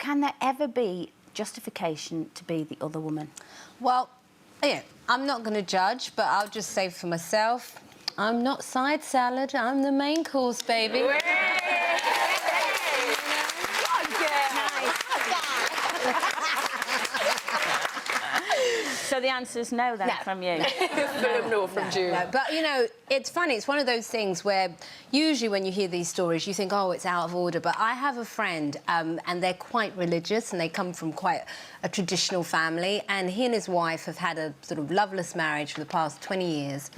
can there ever be justification to be the other woman? Well, yeah, I'm not going to judge, but I'll just say for myself, I'm not side salad, I'm the main course, baby. So the answer's no, then, from you? No, from Julie. No, but, you know, it's funny. It's one of those things where usually when you hear these stories, you think, oh, it's out of order. But I have a friend, and they're quite religious, and they come from quite a traditional family, and he and his wife have had a sort of loveless marriage for the past 20 years.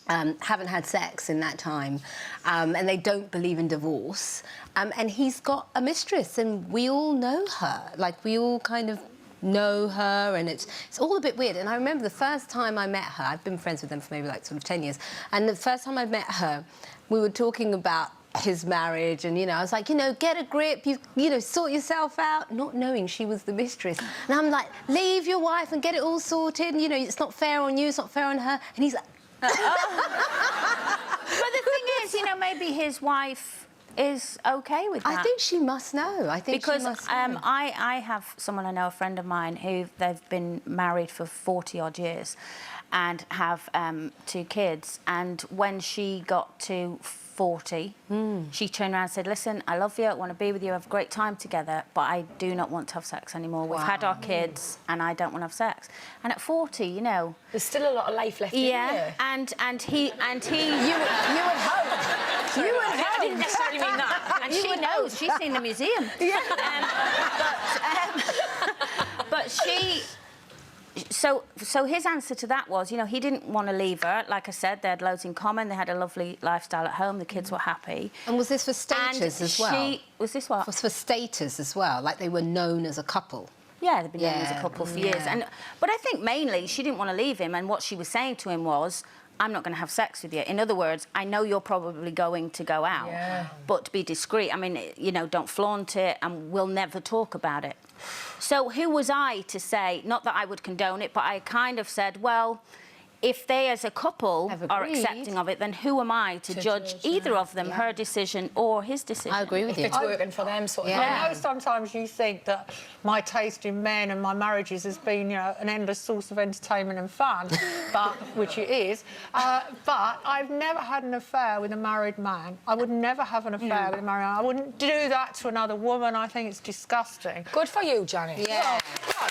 Haven't had sex in that time, and they don't believe in divorce. And he's got a mistress, and we all know her. Like, we all kind of know her, and it's all a bit weird. And I remember the first time I met her, I've been friends with them for maybe like sort of 10 years, and the first time I met her, we were talking about his marriage, and, you know, I was like, you know, get a grip, you know, sort yourself out, not knowing she was the mistress. And I'm like, leave your wife and get it all sorted, and, you know, it's not fair on you, it's not fair on her. And he's like... But the thing is, you know, maybe his wife is OK with that. I think she must know. I think because she must know. I have someone I know, a friend of mine, who they've been married for 40-odd years and have 2 kids. And when she got to 40, she turned around and said, listen, I love you, I want to be with you, have a great time together, but I do not want to have sex anymore. We've had our kids and I don't want to have sex. And at 40, you know... There's still a lot of life left in you. And he... You would hope. You would hope. I didn't necessarily mean that. And she knows. She's seen the museum. Yeah. But she... So his answer to that was, you know, he didn't want to leave her. Like I said, they had loads in common. They had a lovely lifestyle at home. The kids were happy. And was this for status as well? Was this what? Was for status as well, like they were known as a couple. Yeah, they've been known as a couple for years. But I think mainly she didn't want to leave him, and what she was saying to him was, I'm not going to have sex with you. In other words, I know you're probably going to go out, but be discreet. I mean, you know, don't flaunt it, and we'll never talk about it. So who was I to say, not that I would condone it, but I kind of said, well, if they as a couple are accepting of it, then who am I to judge either of them, her decision or his decision? I agree with you. If it's working for them, sort of. I know sometimes you think that my taste in men and my marriages has been, you know, an endless source of entertainment and fun, which it is. But I've never had an affair with a married man. I would never have an affair with a married man. I wouldn't do that to another woman. I think it's disgusting. Good for you, Janet. Yeah. Well,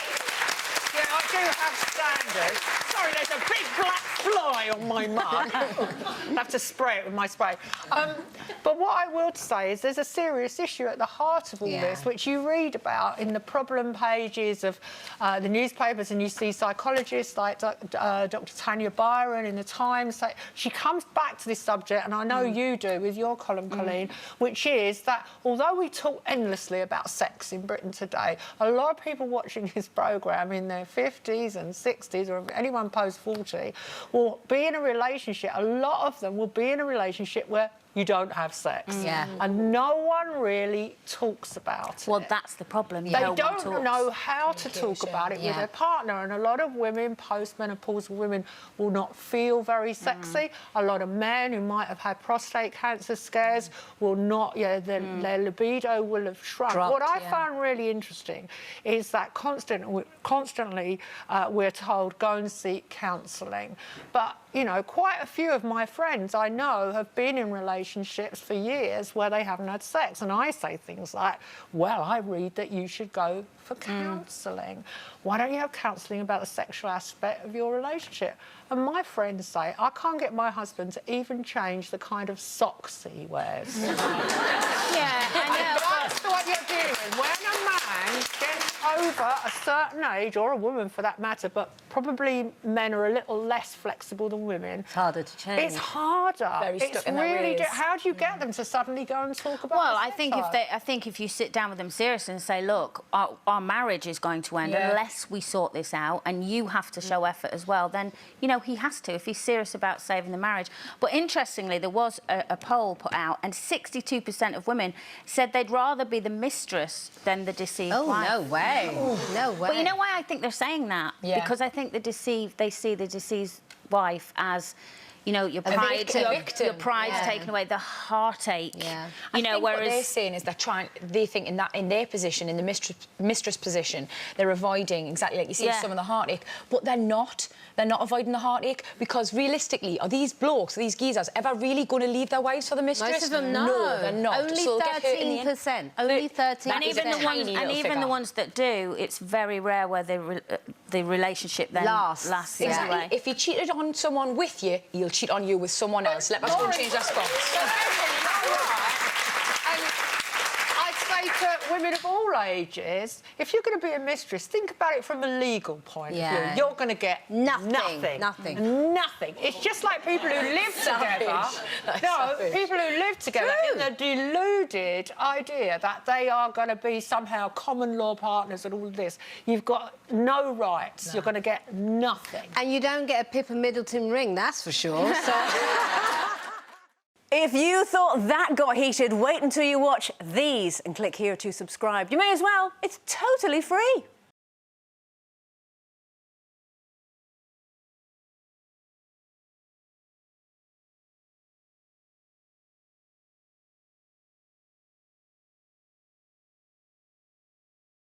yeah, I do have standards. Sorry, there's a big black fly on my mug. I'll have to spray it with my spray. But what I will say is there's a serious issue at the heart of all this, which you read about in the problem pages of the newspapers, and you see psychologists like Dr. Tanya Byron in the Times. She comes back to this subject, and I know you do with your column, Colleen, which is that although we talk endlessly about sex in Britain today, a lot of people watching this programme in their 50s and 60s, or anyone post 40, will be in a relationship. A lot of them will be in a relationship where you don't have sex. And no one really talks about it. Well, that's the problem. They don't know how to talk about it with their partner. And a lot of women, postmenopausal women, will not feel very sexy. A lot of men who might have had prostate cancer scares will not, their libido will have shrunk. What I found really interesting is that constantly we're told, go and seek counselling. But, you know, quite a few of my friends I know have been in relationships for years where they haven't had sex. And I say things like, well, I read that you should go for counselling. Why don't you have counselling about the sexual aspect of your relationship? And my friends say, I can't get my husband to even change the kind of socks he wears. I know. That's what you're dealing with. When a man gets over a certain age, or a woman for that matter, but probably men are a little less flexible than women. It's harder to change. It's harder. Very stuck in their ways. How do you get them to suddenly go and talk about Well, sex I think if you sit down with them seriously and say, look, our marriage is going to end unless we sort this out, and you have to show effort as well, then, you know, he has to, if he's serious about saving the marriage. But interestingly, there was a poll put out, and 62% of women said they'd rather be the mistress than the deceived wife. No way. No way. But you know why I think they're saying that? Because I think they see the deceased wife as, you know, your pride, victim. your pride's taken away, the heartache. Yeah. You know, what they're whereas saying is they think in their position, in the mistress position, they're avoiding exactly like you say some of the heartache, but they're not. They're not avoiding the heartache because realistically, are these blokes, these geezers, ever really going to leave their wives for the mistress? Most of them, no. No, they're not. Only So they'll get hurt in the end. 13%. Only 13%. and even the ones that do, it's very rare where the relationship then lasts Exactly. anyway. If he cheated on someone with you, he'll cheat on you with someone else. Let us go and change our spots. I'd say to women of all ages, if you're going to be a mistress, think about it from a legal point of view. You're going to get nothing. Nothing. It's just like people who live together. People who live together in the deluded idea that they are going to be somehow common law partners and all this. You've got no rights. You're going to get nothing. And you don't get a Pippa Middleton ring, that's for sure. So... If you thought that got heated, wait until you watch these and click here to subscribe. You may as well. It's totally free.